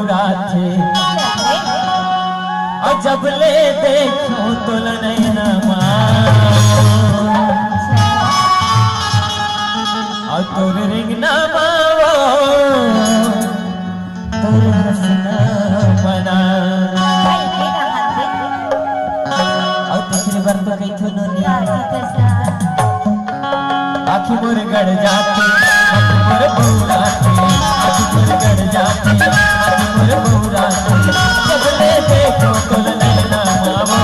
बहुरा थे और जब ले देखो तो नैना और तोर रिंगना मावो तोर हंसना मना और तीसरी बार तो कही थो नोनी आखी मोर गड़ जाती आखी मोर बहुरा थे आखी मोर गड़ जाती आखी मोर बहुरा थे जब ले देखो तो नैना मावो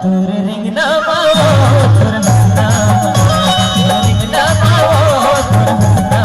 तोर रिंगना मावो तोर हंसना मना रिंगना मावो तोर हंसना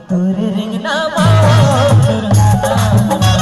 तोर रिंगना मावो तोर हंसना मना